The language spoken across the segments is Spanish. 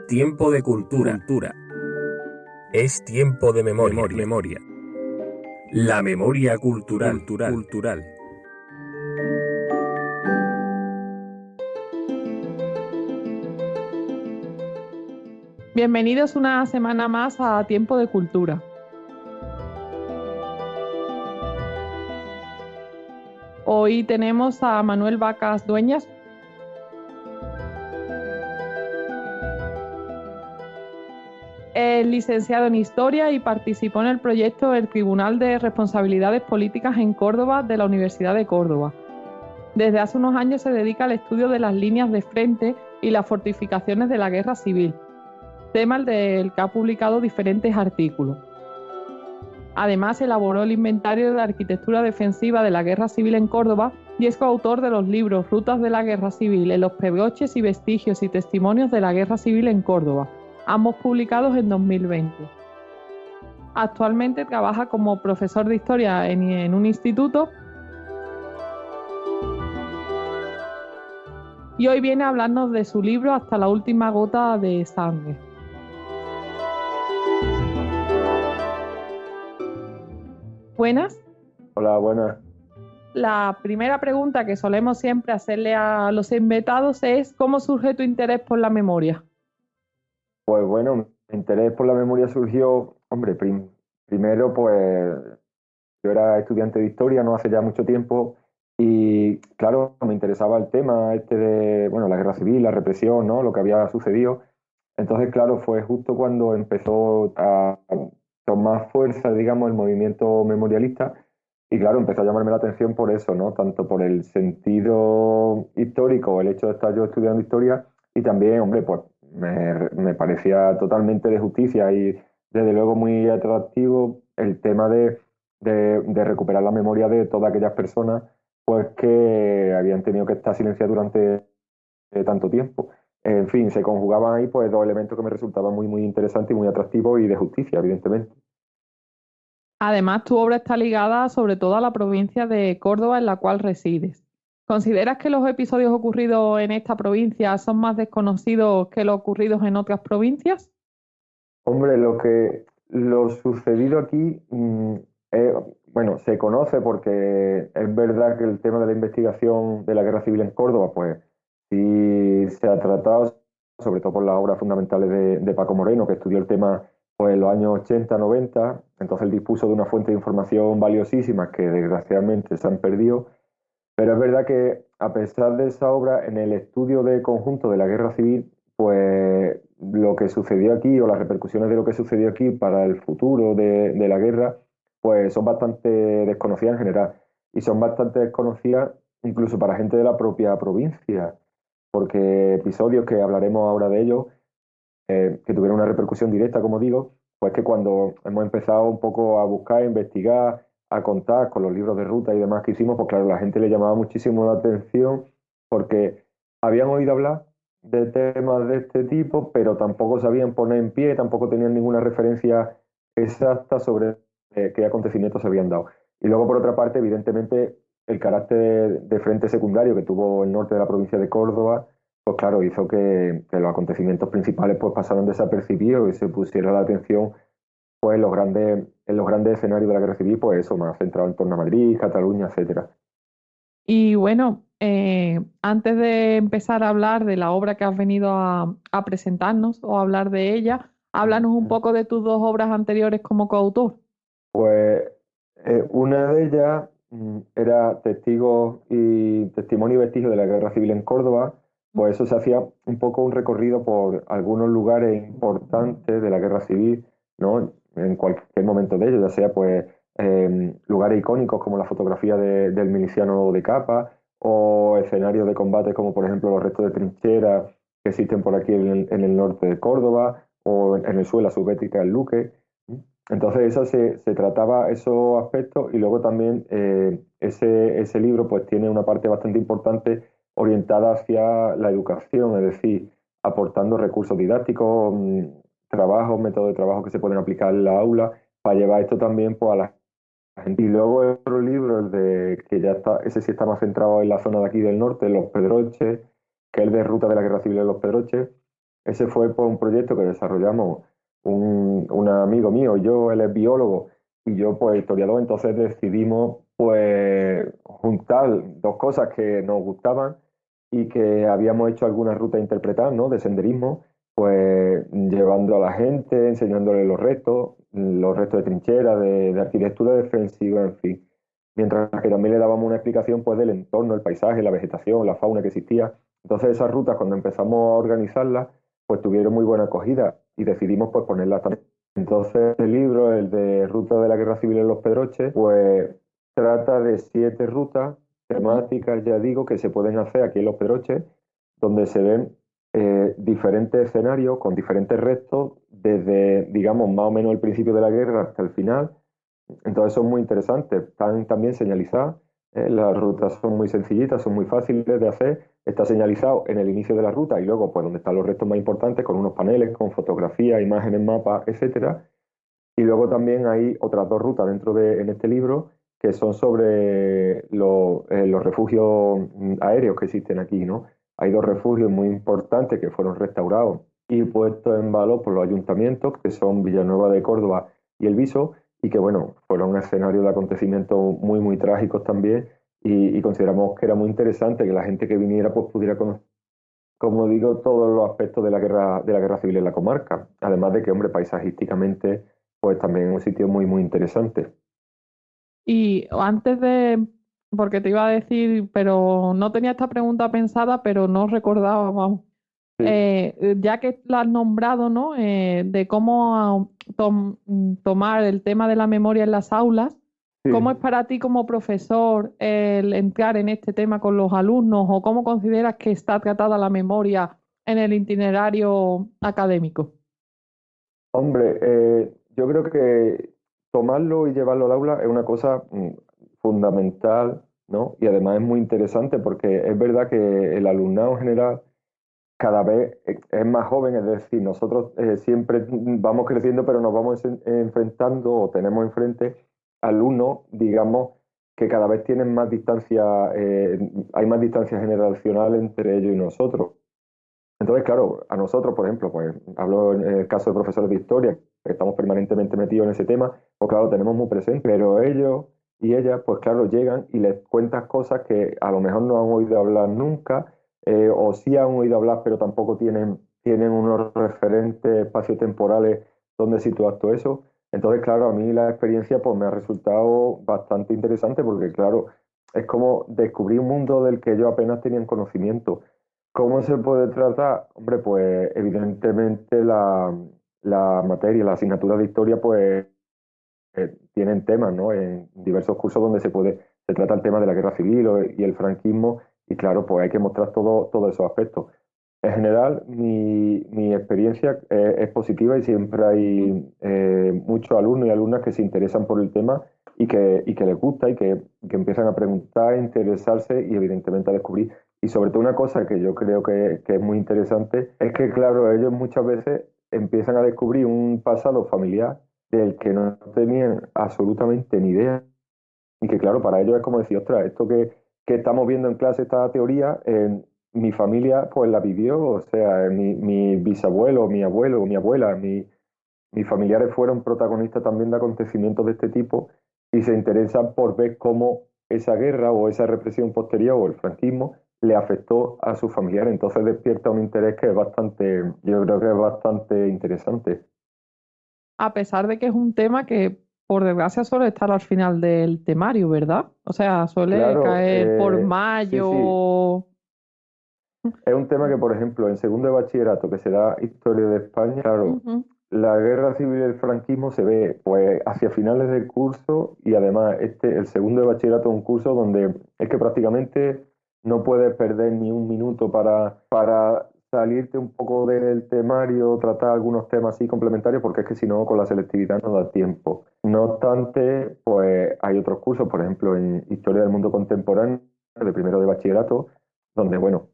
tiempo de cultura. Es tiempo de memoria. La memoria cultural. Bienvenidos una semana más a Tiempo de Cultura. Hoy tenemos a Manuel Vacas Dueñas. Es licenciado en Historia y participó en el proyecto El Tribunal de Responsabilidades Políticas en Córdoba de la Universidad de Córdoba. Desde hace unos años se dedica al estudio de las líneas de frente y las fortificaciones de la Guerra Civil, tema del que ha publicado diferentes artículos. Además, elaboró el inventario de la arquitectura defensiva de la Guerra Civil en Córdoba y es coautor de los libros Rutas de la Guerra Civil en los Pegoches y Vestigios y Testimonios de la Guerra Civil en Córdoba, ambos publicados en 2020. Actualmente trabaja como profesor de historia en un instituto y hoy viene a hablarnos de su libro Hasta la última gota de sangre. Buenas. Hola, buenas. La primera pregunta que solemos siempre hacerle a los invitados es ¿cómo surge tu interés por la memoria? Pues bueno, mi interés por la memoria surgió, primero pues yo era estudiante de historia no hace ya mucho tiempo y claro, me interesaba el tema de, la guerra civil, la represión, ¿no? Lo que había sucedido. Entonces, claro, fue justo cuando empezó a tomar fuerza, digamos, el movimiento memorialista. Y claro, empezó a llamarme la atención por eso, ¿no? Tanto por el sentido histórico, el hecho de estar yo estudiando historia, y también, pues me parecía totalmente de justicia y desde luego muy atractivo el tema de recuperar la memoria de todas aquellas personas pues que habían tenido que estar silenciadas durante tanto tiempo. En fin, se conjugaban ahí pues dos elementos que me resultaban muy interesantes y muy atractivos y de justicia, evidentemente. Además, tu obra está ligada sobre todo a la provincia de Córdoba en la cual resides. ¿Consideras que los episodios ocurridos en esta provincia son más desconocidos que los ocurridos en otras provincias? Hombre, lo sucedido aquí, se conoce porque es verdad que el tema de la investigación de la guerra civil en Córdoba, pues sí se ha tratado, sobre todo por las obras fundamentales de Paco Moreno, que estudió el tema pues, en los años 80, 90, entonces él dispuso de una fuente de información valiosísima que desgraciadamente se han perdido, pero es verdad que a pesar de esa obra, en el estudio de conjunto de la guerra civil, pues lo que sucedió aquí o las repercusiones de lo que sucedió aquí para el futuro de la guerra, pues son bastante desconocidas en general y son bastante desconocidas incluso para gente de la propia provincia, porque episodios que hablaremos ahora de ellos, que tuvieron una repercusión directa, como digo, pues que cuando hemos empezado un poco a buscar, a investigar, a contar con los libros de ruta y demás que hicimos, pues claro, la gente le llamaba muchísimo la atención porque habían oído hablar de temas de este tipo, pero tampoco sabían poner en pie, tampoco tenían ninguna referencia exacta sobre qué acontecimientos se habían dado. Y luego, por otra parte, evidentemente, el carácter de frente secundario que tuvo el norte de la provincia de Córdoba, pues claro, hizo que los acontecimientos principales pues pasaran desapercibidos y se pusiera la atención pues en los grandes escenarios de la guerra civil, pues eso, más centrado en torno a Madrid, Cataluña, etcétera. Y bueno, antes de empezar a hablar de la obra que has venido a presentarnos o a hablar de ella, háblanos un poco de tus dos obras anteriores como coautor. Pues una de ellas era Testimonio y Vestigio de la Guerra Civil en Córdoba. Pues eso se hacía un poco un recorrido por algunos lugares importantes de la Guerra Civil, ¿no? En cualquier momento de ellos, ya sea pues lugares icónicos como la fotografía del miliciano de capa o escenarios de combate como por ejemplo los restos de trincheras que existen por aquí en el norte de Córdoba o en el suelo subbética en Luque. Entonces eso se trataba esos aspectos y luego también ese libro pues tiene una parte bastante importante orientada hacia la educación, es decir, aportando recursos didácticos, trabajos, métodos de trabajo que se pueden aplicar en la aula para llevar esto también pues, a la gente. Y luego otro libro, que ya está, ese sí está más centrado en la zona de aquí del norte, Los Pedroches, que es el de Ruta de la Guerra Civil en Los Pedroches, Ese fue por un proyecto que desarrollamos un amigo mío y yo, él es biólogo y yo pues historiador, entonces decidimos pues juntar dos cosas que nos gustaban y que habíamos hecho alguna ruta a interpretar, ¿no? De senderismo, pues llevando a la gente, enseñándole los restos de trinchera, de arquitectura defensiva, en fin. Mientras que también le dábamos una explicación pues del entorno, el paisaje, la vegetación, la fauna que existía. Entonces esas rutas cuando empezamos a organizarlas pues tuvieron muy buena acogida y decidimos pues ponerlas también. Entonces el libro, el de Ruta de la Guerra Civil en Los Pedroches, pues trata de 7 rutas temáticas, ya digo, que se pueden hacer aquí en Los Pedroches, donde se ven diferentes escenarios con diferentes restos desde, digamos, más o menos el principio de la guerra hasta el final. Entonces son muy interesantes, están también señalizadas, las rutas son muy sencillitas, son muy fáciles de hacer, está señalizado en el inicio de la ruta y luego pues donde están los restos más importantes con unos paneles, con fotografías, imágenes, mapas, etcétera. Y luego también hay otras 2 rutas en este libro que son sobre los refugios aéreos que existen aquí, ¿no? Hay 2 refugios muy importantes que fueron restaurados y puestos en valor por los ayuntamientos, que son Villanueva de Córdoba y El Viso, y que, bueno, fueron escenarios de acontecimientos muy, muy trágicos también, y consideramos que era muy interesante que la gente que viniera pues pudiera conocer, como digo, todos los aspectos de la guerra civil en la comarca. Además de que, hombre, paisajísticamente, pues también es un sitio muy, muy interesante. Y antes de, porque te iba a decir, pero no tenía esta pregunta pensada, pero no recordaba, vamos. Sí, Ya que la has nombrado, ¿no? De cómo tomar el tema de la memoria en las aulas, ¿cómo es sí. para ti como profesor el entrar en este tema con los alumnos o cómo consideras que está tratada la memoria en el itinerario académico? Hombre, yo creo que tomarlo y llevarlo al aula es una cosa fundamental, ¿no? Y además es muy interesante porque es verdad que el alumnado en general cada vez es más joven, es decir, nosotros siempre vamos creciendo, pero nos vamos enfrentando o tenemos enfrente alumnos, digamos, que cada vez tienen más distancia, hay más distancia generacional entre ellos y nosotros. Entonces, claro, a nosotros, por ejemplo, pues hablo en el caso de profesores de historia, que estamos permanentemente metidos en ese tema, pues claro, tenemos muy presente, pero ellos y ellas, pues claro, llegan y les cuentas cosas que a lo mejor no han oído hablar nunca, o sí han oído hablar, pero tampoco tienen unos referentes espaciotemporales donde situar todo eso. Entonces, claro, a mí la experiencia pues me ha resultado bastante interesante porque, claro, es como descubrir un mundo del que yo apenas tenía conocimiento. ¿Cómo se puede tratar? Hombre, pues evidentemente la materia, la asignatura de historia, pues tienen temas, ¿no? En diversos cursos donde se trata el tema de la guerra civil y el franquismo, y claro, pues hay que mostrar todos esos aspectos. En general, mi experiencia es positiva y siempre hay muchos alumnos y alumnas que se interesan por el tema y que les gusta y que empiezan a preguntar, a interesarse y evidentemente a descubrir. Y sobre todo una cosa que yo creo que es muy interesante es que, claro, ellos muchas veces empiezan a descubrir un pasado familiar del que no tenían absolutamente ni idea. Y que, claro, para ellos es como decir, ostras, esto que estamos viendo en clase, esta teoría, mi familia pues la vivió, o sea, mi bisabuelo, mi abuelo, mi abuela, mis familiares fueron protagonistas también de acontecimientos de este tipo y se interesan por ver cómo esa guerra o esa represión posterior o el franquismo le afectó a sus familiares. Entonces despierta un interés que es bastante, yo creo que es bastante interesante. A pesar de que es un tema que, por desgracia, suele estar al final del temario, ¿verdad? O sea, suele Claro, caer por sí, sí. mayo. Es un tema que, por ejemplo, en segundo de bachillerato, que se da Historia de España, claro, Ujú. la guerra civil y el franquismo se ve pues hacia finales del curso y además el segundo de bachillerato es un curso donde es que prácticamente no puedes perder ni un minuto para salirte un poco del temario, tratar algunos temas así complementarios, porque es que si no, con la selectividad no da tiempo. No obstante, pues hay otros cursos, por ejemplo, en Historia del Mundo Contemporáneo, de primero de bachillerato, donde, bueno,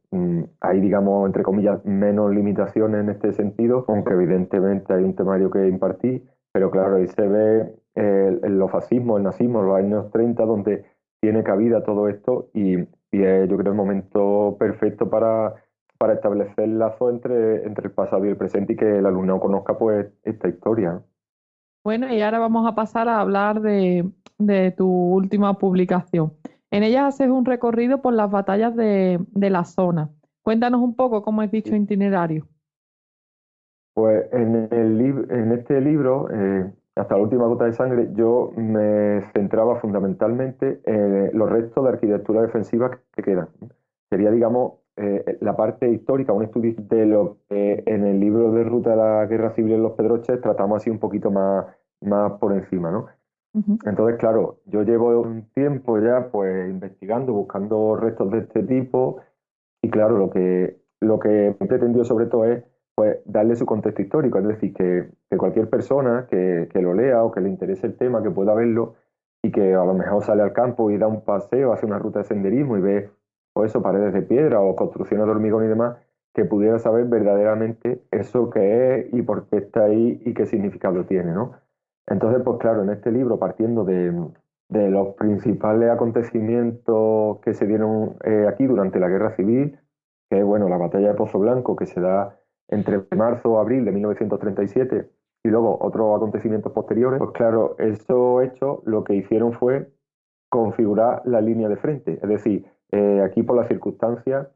hay, digamos, entre comillas, menos limitaciones en este sentido, aunque evidentemente hay un temario que impartir, pero claro, ahí se ve los fascismos, el nazismo, los años 30 donde tiene cabida todo esto y es, yo creo, el momento perfecto para establecer lazos entre el pasado y el presente y que el alumnado conozca pues esta historia. Bueno, y ahora vamos a pasar a hablar de tu última publicación. En ella haces un recorrido por las batallas de la zona. Cuéntanos un poco cómo es dicho itinerario. Pues en este libro, hasta la última gota de sangre, yo me centraba fundamentalmente en los restos de arquitectura defensiva que quedan. Sería, digamos, la parte histórica, un estudio de lo que en el libro de Ruta de la Guerra Civil en los Pedroches tratamos así un poquito más por encima, ¿no? Ujú. Entonces, claro, yo llevo un tiempo ya pues investigando, buscando restos de este tipo y claro, lo que he pretendido sobre todo es pues darle su contexto histórico, es decir, que cualquier persona que lo lea o que le interese el tema, que pueda verlo y que a lo mejor sale al campo y da un paseo, hace una ruta de senderismo y ve pues eso, paredes de piedra o construcciones de hormigón y demás, que pudiera saber verdaderamente eso que es y por qué está ahí y qué significado tiene, ¿no? Entonces, pues claro, en este libro, partiendo de los principales acontecimientos que se dieron aquí durante la Guerra Civil, que es bueno, la batalla de Pozo Blanco, que se da entre marzo o abril de 1937, y luego otros acontecimientos posteriores, pues claro, esos hechos lo que hicieron fue configurar la línea de frente. Es decir, aquí por las circunstancias,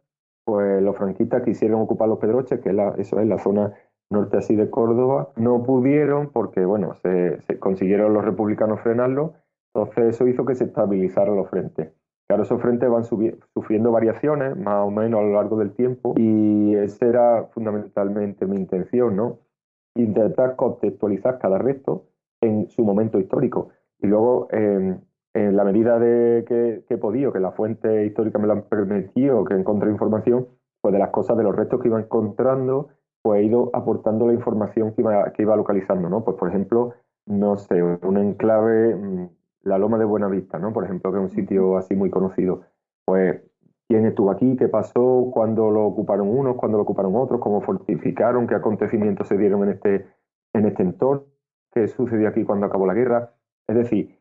pues los franquistas quisieron ocupar los Pedroches, que eso es la zona norte así de Córdoba, no pudieron porque, bueno, se consiguieron los republicanos frenarlo, entonces eso hizo que se estabilizaran los frentes. Claro, esos frentes van sufriendo variaciones más o menos a lo largo del tiempo y esa era fundamentalmente mi intención, ¿no? Intentar contextualizar cada resto en su momento histórico. Y luego, en la medida de que he podido, que las fuentes históricas me lo han permitido, que encontré información, pues de las cosas, de los restos que iba encontrando, pues he ido aportando la información que iba localizando, ¿no? Pues por ejemplo, no sé, un enclave, la Loma de Buenavista, ¿no? Por ejemplo, que es un sitio así muy conocido. Pues, ¿quién estuvo aquí? ¿Qué pasó? ¿Cuándo lo ocuparon unos? ¿Cuándo lo ocuparon otros? ¿Cómo fortificaron? ¿Qué acontecimientos se dieron en este entorno? ¿Qué sucedió aquí cuando acabó la guerra? Es decir,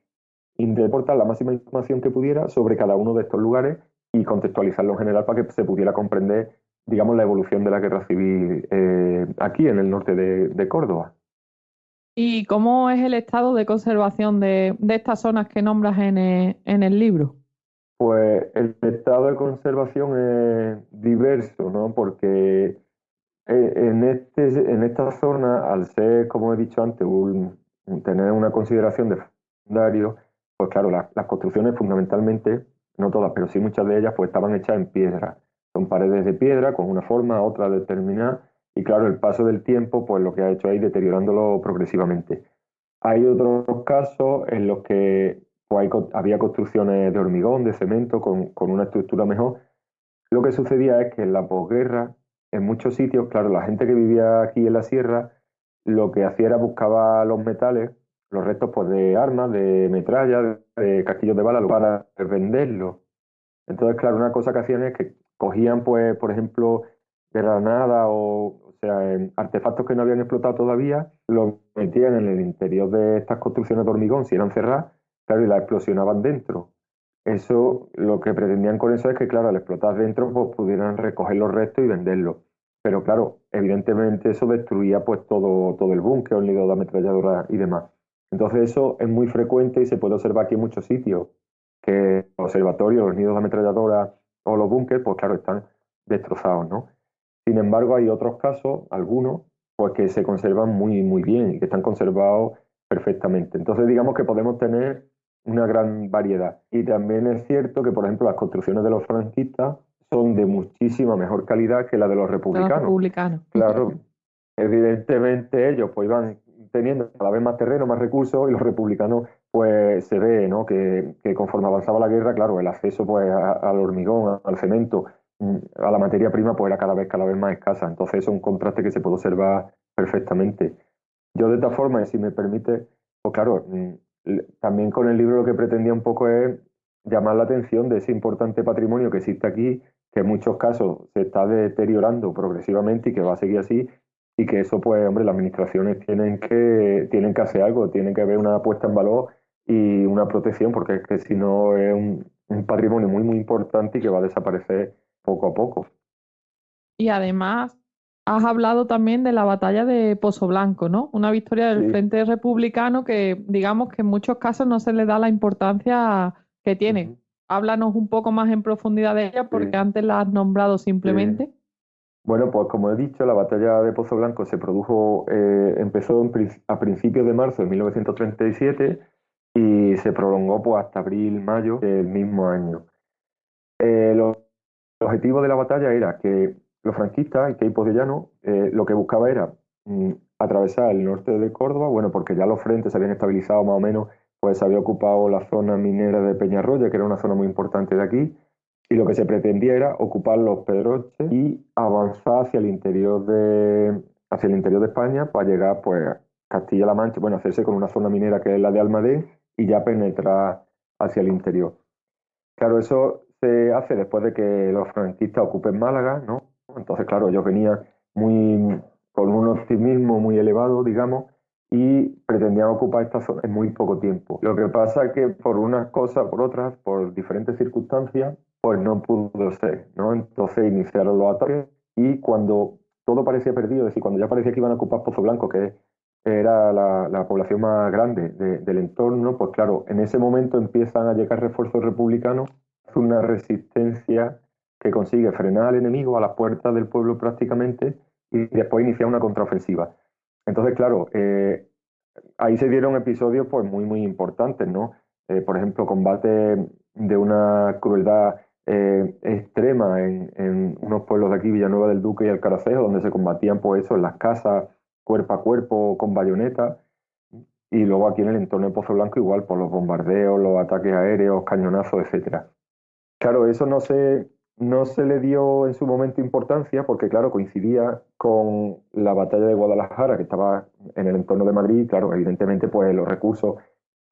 intenté aportar la máxima información que pudiera sobre cada uno de estos lugares y contextualizarlo en general para que se pudiera comprender, digamos, la evolución de la guerra civil aquí en el norte de Córdoba. ¿Y cómo es el estado de conservación de estas zonas que nombras en el libro? Pues el estado de conservación es diverso, ¿no? Porque en esta zona, al ser, como he dicho antes, tener una consideración de fundario, pues claro, las construcciones fundamentalmente, no todas, pero sí muchas de ellas, pues estaban hechas en piedra. Son paredes de piedra con una forma, otra determinada, y claro, el paso del tiempo, pues lo que ha hecho ahí deteriorándolo progresivamente. Hay otros casos en los que pues, había construcciones de hormigón, de cemento, con una estructura mejor. Lo que sucedía es que en la posguerra, en muchos sitios, claro, la gente que vivía aquí en la sierra, lo que hacía era buscaba los metales, los restos pues, de armas, de metralla, de casquillos de bala, para venderlos. Entonces, claro, una cosa que hacían es que cogían, pues, por ejemplo, granadas o sea, artefactos que no habían explotado todavía, los metían en el interior de estas construcciones de hormigón, si eran cerradas, claro, y las explosionaban dentro. Eso, lo que pretendían con eso es que, claro, al explotar dentro, pues pudieran recoger los restos y venderlos. Pero claro, evidentemente eso destruía pues todo el búnker, el nido de ametralladora y demás. Entonces eso es muy frecuente y se puede observar aquí en muchos sitios, que los observatorios, los nidos de ametralladora o los búnkers, pues claro, están destrozados, ¿no? Sin embargo, hay otros casos, algunos, pues que se conservan muy, muy bien y que están conservados perfectamente. Entonces, digamos que podemos tener una gran variedad. Y también es cierto que, por ejemplo, las construcciones de los franquistas son de muchísima mejor calidad que la de los De los republicanos. republicanos. Claro, evidentemente ellos pues iban teniendo cada vez más terreno, más recursos y los republicanos pues se ve, ¿no? que conforme avanzaba la guerra, claro, el acceso pues al hormigón, al cemento, a la materia prima pues era cada vez más escasa. Entonces es un contraste que se puede observar perfectamente. Yo de esta forma, si me permite, pues claro, también con el libro lo que pretendía un poco es llamar la atención de ese importante patrimonio que existe aquí, que en muchos casos se está deteriorando progresivamente y que va a seguir así, y que eso, pues, hombre, las administraciones tienen que hacer algo, tienen que haber una puesta en valor y una protección, porque es que si no es un patrimonio muy, muy importante y que va a desaparecer poco a poco. Y además has hablado también de la batalla de Pozo Blanco, ¿no? Una victoria del Sí. Frente Republicano que digamos que en muchos casos no se le da la importancia que tiene. Ujú. Háblanos un poco más en profundidad de ella porque Sí, antes la has nombrado sí. simplemente. Bueno, pues como he dicho, la batalla de Pozo Blanco empezó a principios de marzo de 1937 y se prolongó pues hasta abril-mayo del mismo año. El objetivo de la batalla era que los franquistas y Queipo de Llano lo que buscaba era atravesar el norte de Córdoba, bueno, porque ya los frentes se habían estabilizado más o menos, pues se había ocupado la zona minera de Peñarroya, que era una zona muy importante de aquí, y lo que se pretendía era ocupar los Pedroches y avanzar hacia el interior de España para llegar pues a Castilla-La Mancha, bueno, hacerse con una zona minera que es la de Almadén y ya penetrar hacia el interior. Claro, eso se hace después de que los franquistas ocupen Málaga, ¿no? Entonces, claro, ellos venían con un optimismo muy elevado, digamos, y pretendían ocupar esta zona en muy poco tiempo. Lo que pasa es que por unas cosas, por otras, por diferentes circunstancias, pues no pudo ser, ¿no? Entonces iniciaron los ataques y cuando todo parecía perdido, es decir, cuando ya parecía que iban a ocupar Pozo Blanco, que era la población más grande del entorno, pues claro, en ese momento empiezan a llegar refuerzos republicanos, una resistencia que consigue frenar al enemigo a las puertas del pueblo prácticamente y después iniciar una contraofensiva. Entonces, claro, ahí se dieron episodios pues muy importantes, ¿no? Por ejemplo, combate de una crueldad extrema en unos pueblos de aquí, Villanueva del Duque y Alcaracejo, donde se combatían pues eso en las casas, cuerpo a cuerpo, con bayoneta, y luego aquí en el entorno de Pozo Blanco igual, por los bombardeos, los ataques aéreos, cañonazos, etcétera. Claro, eso no se le dio en su momento importancia porque, claro, coincidía con la batalla de Guadalajara, que estaba en el entorno de Madrid. Claro, evidentemente, pues los recursos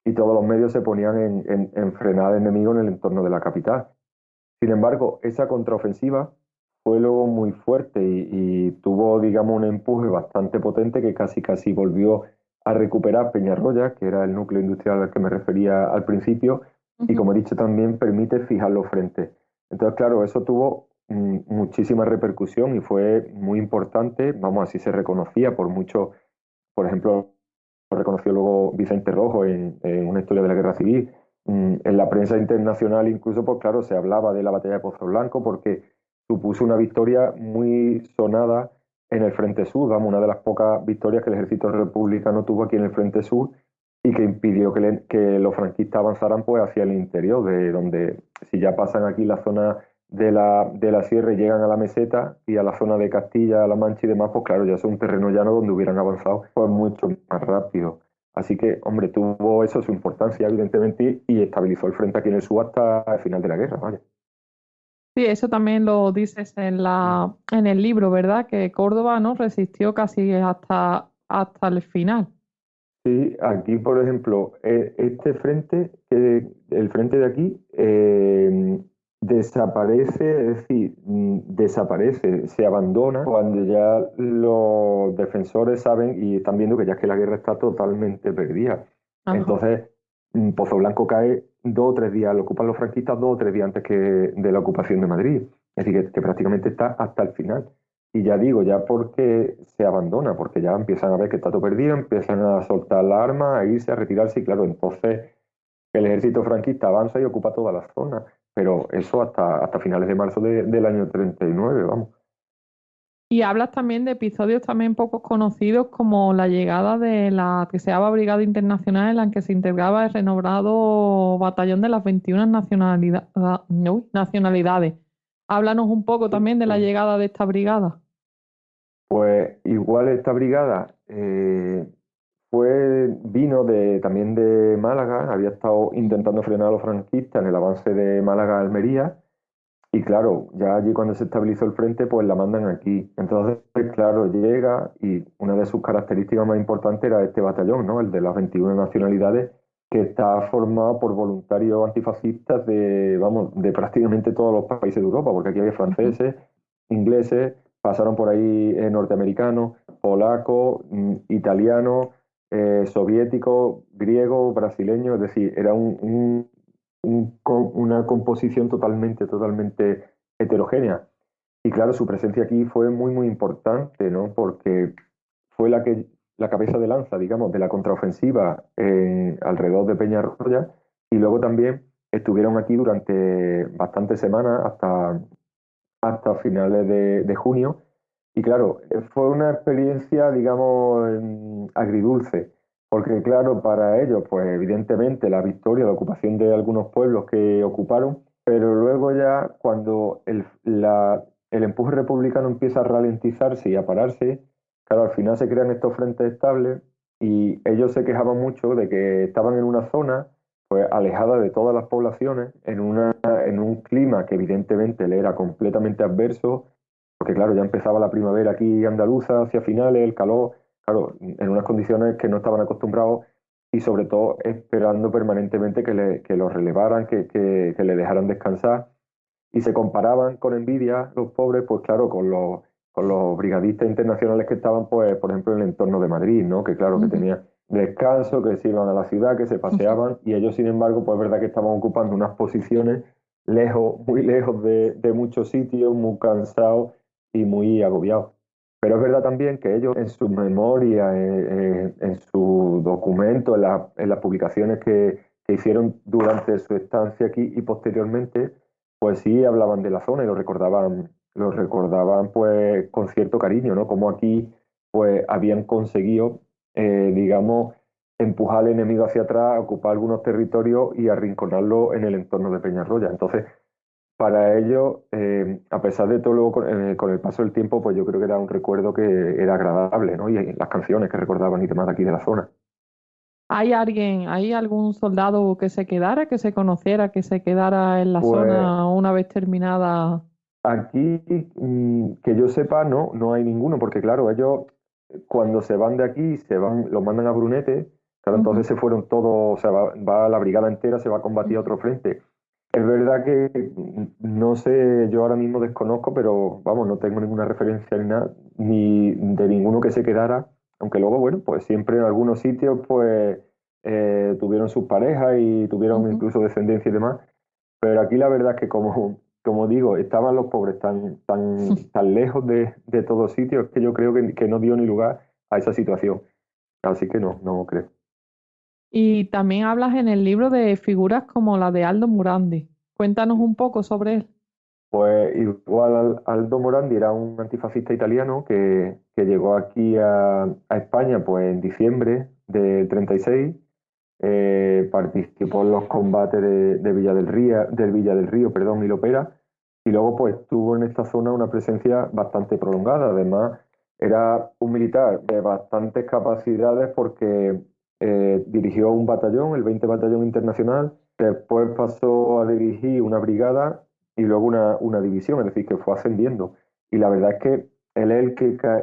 y todos los medios se ponían en frenar al enemigo en el entorno de la capital. Sin embargo, esa contraofensiva fue luego muy fuerte y tuvo, digamos, un empuje bastante potente que casi volvió a recuperar Peñarroya, que era el núcleo industrial al que me refería al principio, y Ujú. como he dicho también permite fijar los frentes. Entonces, claro, eso tuvo muchísima repercusión y fue muy importante, vamos, así se reconocía por mucho, por ejemplo, lo reconoció luego Vicente Rojo en una historia de la Guerra Civil. En la prensa internacional incluso, pues claro, se hablaba de la batalla de Pozo Blanco porque supuso una victoria muy sonada en el Frente Sur, vamos, una de las pocas victorias que el ejército republicano tuvo aquí en el Frente Sur y que impidió que los franquistas avanzaran pues hacia el interior, de donde si ya pasan aquí la zona de la sierra y llegan a la meseta y a la zona de Castilla, La Mancha y demás, pues claro, ya es un terreno llano donde hubieran avanzado pues mucho más rápido. Así que, hombre, tuvo eso su importancia, evidentemente, y estabilizó el frente aquí en el sur hasta el final de la guerra, vaya. Sí, eso también lo dices en el libro, ¿verdad? Que Córdoba, ¿no? Resistió casi hasta el final. Sí, aquí, por ejemplo, este frente, el frente de aquí, desaparece, es decir, desaparece, se abandona cuando ya los defensores saben y están viendo que ya es que la guerra está totalmente perdida. Ajá. Entonces, Pozo Blanco cae 2 o 3 días, lo ocupan los franquistas 2 o 3 días antes que de la ocupación de Madrid. Es decir, que prácticamente está hasta el final. Y ya digo, ya porque se abandona, porque ya empiezan a ver que está todo perdido, empiezan a soltar la arma, a irse, a retirarse, y claro, entonces el ejército franquista avanza y ocupa toda la zona. Pero eso hasta finales de marzo del año 39, vamos. Y hablas también de episodios también pocos conocidos como la llegada de la que se llama Brigada Internacional en la que se integraba el renombrado batallón de las 21 nacionalidades. Háblanos un poco Sí, también de la sí. llegada de esta brigada. Pues igual esta brigada vino también de Málaga, había estado intentando frenar a los franquistas en el avance de Málaga a Almería. Y claro, ya allí cuando se estabilizó el frente, pues la mandan aquí. Entonces, claro, llega y una de sus características más importantes era este batallón, ¿no? El de las 21 nacionalidades, que está formado por voluntarios antifascistas vamos, de prácticamente todos los países de Europa, porque aquí había Ujú. franceses, ingleses, pasaron por ahí norteamericanos, polacos, italianos, soviéticos, griegos, brasileños, es decir, era una composición totalmente heterogénea. Y claro, su presencia aquí fue muy, muy importante, ¿no? Porque fue la cabeza de lanza, digamos, de la contraofensiva alrededor de Peñarroya, y luego también estuvieron aquí durante bastantes semanas, hasta finales de junio. Y claro, fue una experiencia, digamos, agridulce, porque claro, para ellos, pues evidentemente la victoria, la ocupación de algunos pueblos que ocuparon, pero luego ya cuando el empuje republicano empieza a ralentizarse y a pararse, claro, al final se crean estos frentes estables y ellos se quejaban mucho de que estaban en una zona pues alejada de todas las poblaciones, en un clima que evidentemente le era completamente adverso, porque claro, ya empezaba la primavera aquí andaluza hacia finales, el calor, claro, en unas condiciones que no estaban acostumbrados y sobre todo esperando permanentemente que lo relevaran, que le dejaran descansar y se comparaban con envidia los pobres, pues claro, con los brigadistas internacionales que estaban, pues, por ejemplo, en el entorno de Madrid, ¿no? Que claro, que tenían descanso, que se iban a la ciudad, que se paseaban, y ellos, sin embargo, pues es verdad que estaban ocupando unas posiciones lejos, muy lejos de muchos sitios, muy cansados y muy agobiados. Pero es verdad también que ellos en sus memorias, en sus documentos, en las publicaciones que hicieron durante su estancia aquí y posteriormente, pues sí hablaban de la zona y lo recordaban pues con cierto cariño, ¿no? Como aquí pues habían conseguido, digamos, empujar al enemigo hacia atrás, ocupar algunos territorios y arrinconarlo en el entorno de Peñarroya. Entonces, para ellos, a pesar de todo, luego con el paso del tiempo, pues yo creo que era un recuerdo que era agradable, ¿no? Y las canciones que recordaban y demás de aquí de la zona. Hay algún soldado que se quedara, que se conociera, que se quedara en la Pues zona una vez terminada? aquí, que yo sepa, no hay ninguno, porque claro, ellos cuando se van de aquí, los mandan a Brunete, claro, Ujú. entonces se fueron todos, o sea, va la brigada entera, se va a combatir a otro frente. Es verdad que no sé, yo ahora mismo desconozco, pero vamos, no tengo ninguna referencia ni nada, ni de ninguno que se quedara, aunque luego, bueno, pues siempre en algunos sitios, pues tuvieron sus parejas y tuvieron Ujú. incluso descendencia y demás, pero aquí la verdad es que como digo, estaban los pobres tan lejos de todos sitios que yo creo que no dio ni lugar a esa situación. Así que no creo. Y también hablas en el libro de figuras como la de Aldo Morandi. Cuéntanos un poco sobre él. Pues igual Aldo Morandi era un antifascista italiano que llegó aquí a España pues en diciembre del 36, participó en los combates de Villa del Río, perdón, y Lopera, y luego pues tuvo en esta zona una presencia bastante prolongada. Además, era un militar de bastantes capacidades porque dirigió un batallón, el 20 Batallón Internacional, después pasó a dirigir una brigada y luego una división, es decir, que fue ascendiendo. Y la verdad es que él es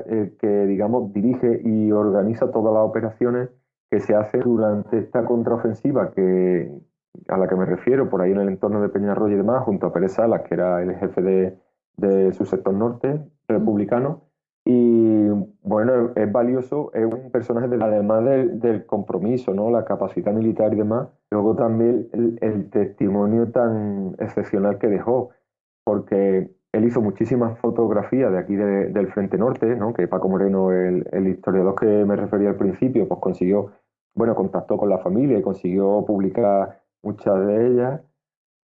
el que, digamos, dirige y organiza todas las operaciones que se hace durante esta contraofensiva a la que me refiero, por ahí en el entorno de Peñarroya y demás, junto a Pérez Salas, que era el jefe de su sector norte republicano. Y bueno, es valioso, es un personaje, además del compromiso, ¿no? La capacidad militar y demás, luego también el testimonio tan excepcional que dejó, porque él hizo muchísimas fotografías de aquí del Frente Norte, ¿no? Que Paco Moreno, el historiador que me refería al principio, pues consiguió, bueno, contactó con la familia y consiguió publicar muchas de ellas.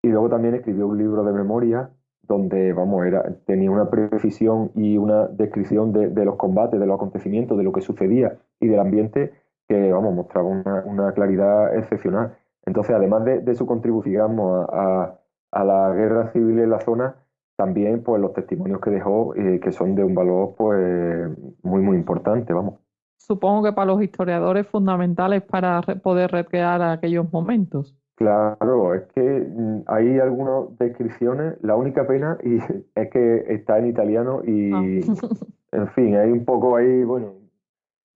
Y luego también escribió un libro de memoria donde, vamos, tenía una precisión y una descripción de los combates, de los acontecimientos, de lo que sucedía y del ambiente que, vamos, mostraba una claridad excepcional. Entonces, además de su contribución, digamos, a la guerra civil en la zona, también, pues, los testimonios que dejó, que son de un valor, pues, muy, muy importante, vamos. Supongo que para los historiadores fundamentales para poder recrear aquellos momentos. Claro, es que hay algunas descripciones, la única pena y es que está en italiano Ah. y, en fin, hay un poco ahí, bueno,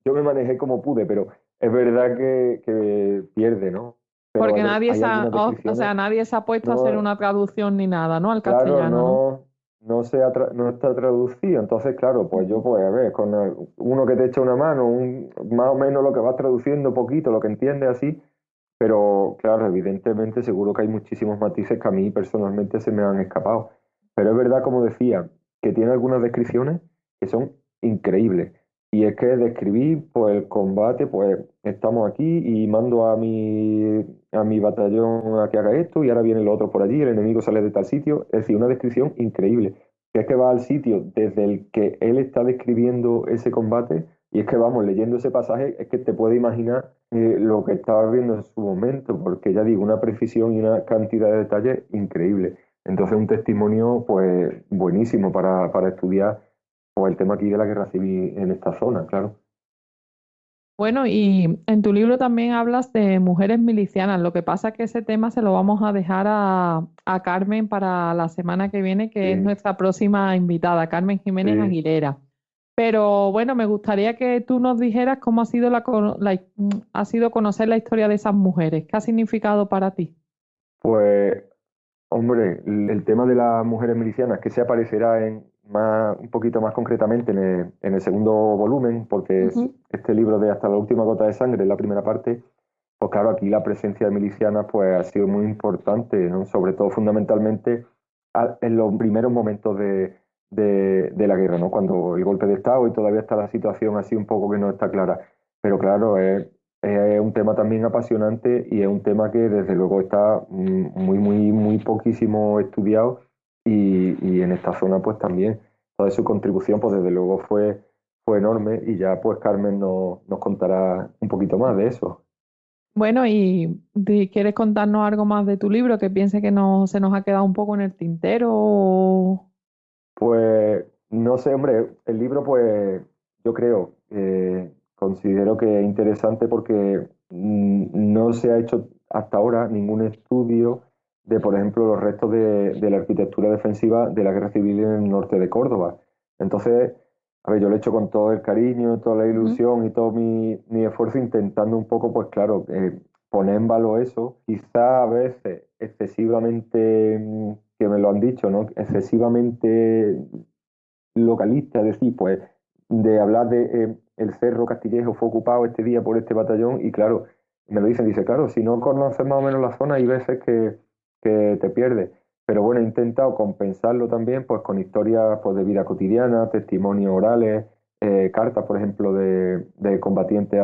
yo me manejé como pude, pero es verdad que pierde, ¿no? Pero Porque nadie hay se ha, algunas o sea, descripciones, nadie se ha puesto a hacer no, una traducción ni nada, ¿no? Al claro, castellano, ¿no? no está traducido, entonces, claro, pues yo, Ujú. pues, a ver, uno que te echa una mano, más o menos lo que vas traduciendo, poquito, lo que entiendes así. Pero claro, evidentemente seguro que hay muchísimos matices que a mí personalmente se me han escapado. Pero es verdad, como decía, que tiene algunas descripciones que son increíbles. Y es que describir pues el combate, pues estamos aquí y mando a mi batallón a que haga esto y ahora viene el otro por allí, el enemigo sale de tal sitio. Es decir, una descripción increíble. Que es que va al sitio desde el que él está describiendo ese combate y es que vamos, leyendo ese pasaje, es que te puedes imaginar lo que estaba viendo en su momento, porque ya digo, una precisión y una cantidad de detalles increíble. Entonces un testimonio pues buenísimo para estudiar pues, el tema aquí de la guerra civil en esta zona, claro. Bueno, y en tu libro también hablas de mujeres milicianas. Lo que pasa es que ese tema se lo vamos a dejar a Carmen para la semana que viene, que es Sí, nuestra próxima invitada, Carmen Jiménez sí. Aguilera. Pero bueno, me gustaría que tú nos dijeras cómo ha sido ha sido conocer la historia de esas mujeres. ¿Qué ha significado para ti? Pues hombre, el tema de las mujeres milicianas, que se aparecerá un poquito más concretamente en el segundo volumen, porque Ujú. este libro de Hasta la última gota de sangre, la primera parte, pues claro, aquí la presencia de milicianas pues ha sido muy importante, ¿no? Sobre todo fundamentalmente en los primeros momentos de la guerra, ¿no? Cuando el golpe de Estado y todavía está la situación así un poco que no está clara. Pero claro, es un tema también apasionante y es un tema que desde luego está muy poquísimo estudiado y en esta zona pues también toda su contribución pues desde luego fue enorme y ya pues Carmen nos contará un poquito más de eso. Bueno, y ¿quieres contarnos algo más de tu libro que piense que no se nos ha quedado un poco en el tintero? Pues no sé, hombre, el libro pues yo creo, considero que es interesante porque no se ha hecho hasta ahora ningún estudio de, por ejemplo, los restos de la arquitectura defensiva de la guerra civil en el norte de Córdoba. Entonces, a ver, yo lo he hecho con todo el cariño, toda la Ujú. ilusión y todo mi esfuerzo intentando un poco, pues claro, poner en valor eso, quizá a veces excesivamente, que me lo han dicho, ¿no? Excesivamente localista, es decir, pues de hablar de el Cerro Castillejo fue ocupado este día por este batallón y claro, me lo dicen, dice, claro, si no conoces más o menos la zona hay veces que te pierdes. Pero bueno, he intentado compensarlo también pues con historias pues, de vida cotidiana, testimonios orales, cartas, por ejemplo, de combatientes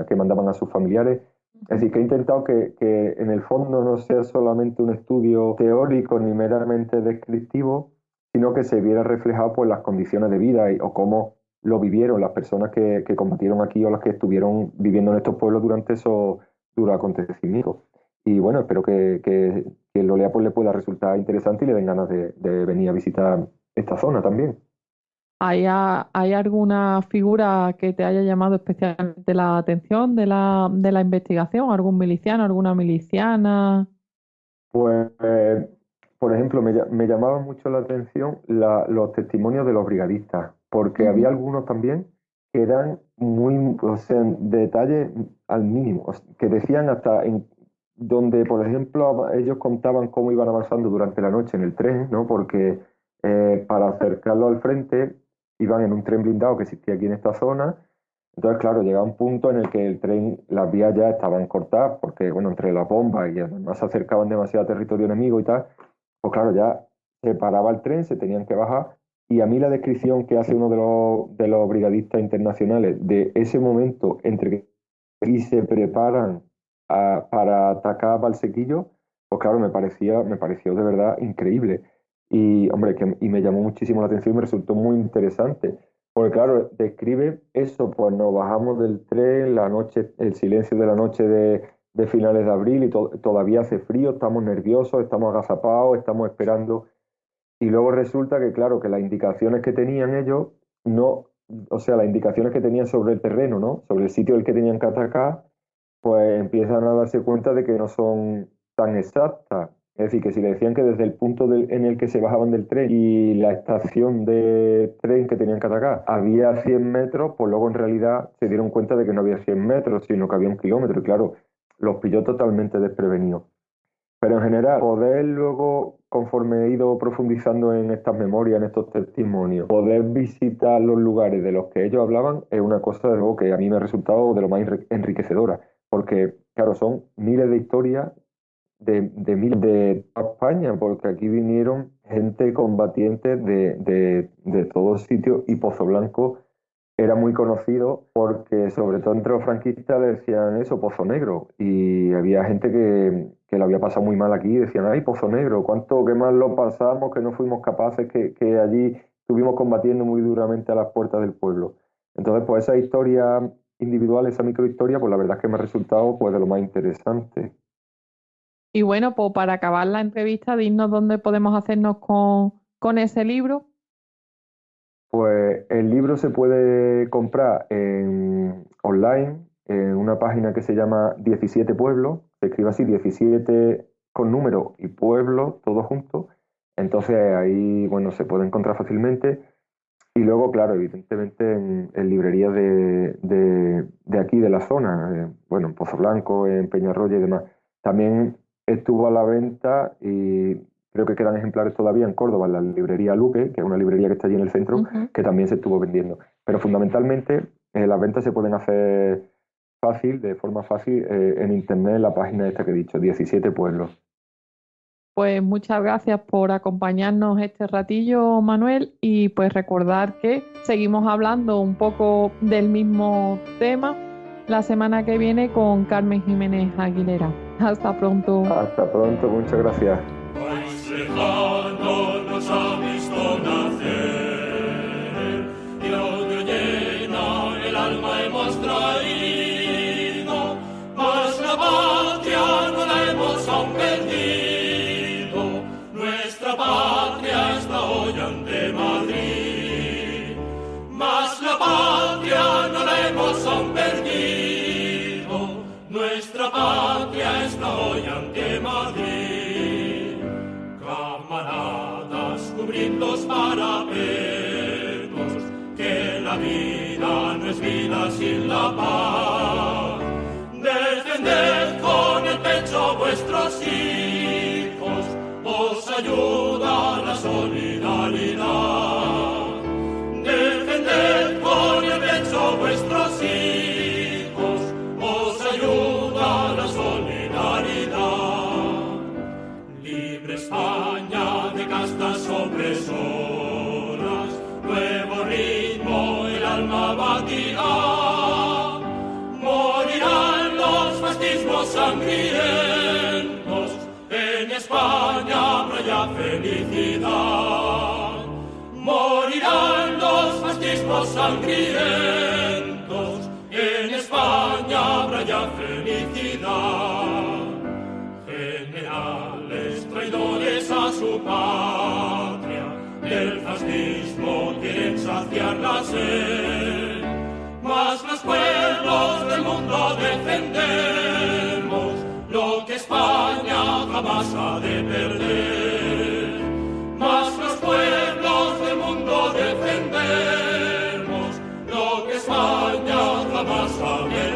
que mandaban a sus familiares. Es decir, que he intentado que en el fondo no sea solamente un estudio teórico ni meramente descriptivo, sino que se viera reflejado por las condiciones de vida o cómo lo vivieron las personas que combatieron aquí o las que estuvieron viviendo en estos pueblos durante esos duros acontecimientos. Y bueno, espero que quien lo lea pues le pueda resultar interesante y le den ganas de venir a visitar esta zona también. ¿Hay alguna figura que te haya llamado especialmente la atención de la investigación? ¿Algún miliciano, alguna miliciana? Pues, por ejemplo, me llamaban mucho la atención los testimonios de los brigadistas, porque había Ujú. algunos también que eran muy, o sea, detalles al mínimo, que decían hasta en donde, por ejemplo, ellos contaban cómo iban avanzando durante la noche en el tren, ¿no? Porque para acercarlo al frente iban en un tren blindado que existía aquí en esta zona. Entonces, claro, llegaba un punto en el que el tren, las vías ya estaban cortadas, porque, bueno, entre las bombas y además se acercaban demasiado a territorio enemigo y tal, pues claro, ya se paraba el tren, se tenían que bajar. Y a mí la descripción que hace uno de los brigadistas internacionales de ese momento entre que y se preparan para atacar a Valsequillo, pues claro, me pareció de verdad increíble. Y, hombre, y me llamó muchísimo la atención y me resultó muy interesante. Porque claro, describe eso, pues nos bajamos del tren, la noche, el silencio de la noche de finales de abril y todavía hace frío, estamos nerviosos, estamos agazapados, estamos esperando. Y luego resulta que, claro, que las indicaciones que tenían ellos, no, o sea, las indicaciones que tenían sobre el terreno, ¿no? Sobre el sitio al que tenían que atacar, pues empiezan a darse cuenta de que no son tan exactas. Es decir, que si le decían que desde el punto en el que se bajaban del tren y la estación de tren que tenían que atacar había 100 metros, pues luego en realidad se dieron cuenta de que no había 100 metros, sino que había 1 kilómetro. Y claro, los pilló totalmente desprevenidos. Pero en general, poder luego, conforme he ido profundizando en estas memorias, en estos testimonios, poder visitar los lugares de los que ellos hablaban es una cosa de luego que a mí me ha resultado de lo más enriquecedora, porque claro, son miles de historias miles de toda España, porque aquí vinieron gente combatiente de todos sitios, y Pozo Blanco era muy conocido porque, sobre todo entre los franquistas, le decían eso, Pozo Negro, y había gente que lo había pasado muy mal aquí y decían, ay, Pozo Negro, qué mal lo pasamos, que no fuimos capaces, que allí estuvimos combatiendo muy duramente a las puertas del pueblo. Entonces, pues esa historia individual, esa microhistoria, pues la verdad es que me ha resultado pues de lo más interesante. Y bueno, pues para acabar la entrevista, dinos dónde podemos hacernos con ese libro. Pues el libro se puede comprar online en una página que se llama 17 Pueblos, se escribe así, 17 con número y pueblo, todo junto. Entonces ahí, bueno, se puede encontrar fácilmente. Y luego, claro, evidentemente en librerías de aquí, de la zona, bueno, en Pozo Blanco, en Peñarroya y demás. También estuvo a la venta, y creo que quedan ejemplares todavía en Córdoba, en la librería Luque, que es una librería que está allí en el centro, que también se estuvo vendiendo. Pero fundamentalmente las ventas se pueden hacer de forma fácil, en internet, en la página esta que he dicho, 17 Pueblos. Pues muchas gracias por acompañarnos este ratillo, Manuel, y pues recordar que seguimos hablando un poco del mismo tema la semana que viene con Carmen Jiménez Aguilera. Hasta pronto. Hasta pronto, muchas gracias. País lejano nos ha visto nacer y de odio llena el alma hemos traído, mas la patria no la hemos aún perdido. Nuestra patria está hoy ante Madrid, mas la patria no la hemos aún perdido. Nuestra patria está hoy ante Madrid. Camaradas, cubrid los parapetos, que la vida no es vida sin la paz. Defended con el pecho vuestros hijos, os ayuda la solidaridad. Defended con el pecho vuestros hijos, os ayuda la solidaridad. Libre España de castas opresoras, nuevo ritmo el alma batirá. Morirán los fascismos sangrientos, en España habrá ya felicidad. Morirán los fascismos sangrientos, en España habrá ya felicidad. Generales traidores a su patria, del fascismo quieren saciar la sed. Mas los pueblos del mundo defendemos lo que España jamás ha de perder. Mas los pueblos del mundo defendemos lo que España jamás ha de perder.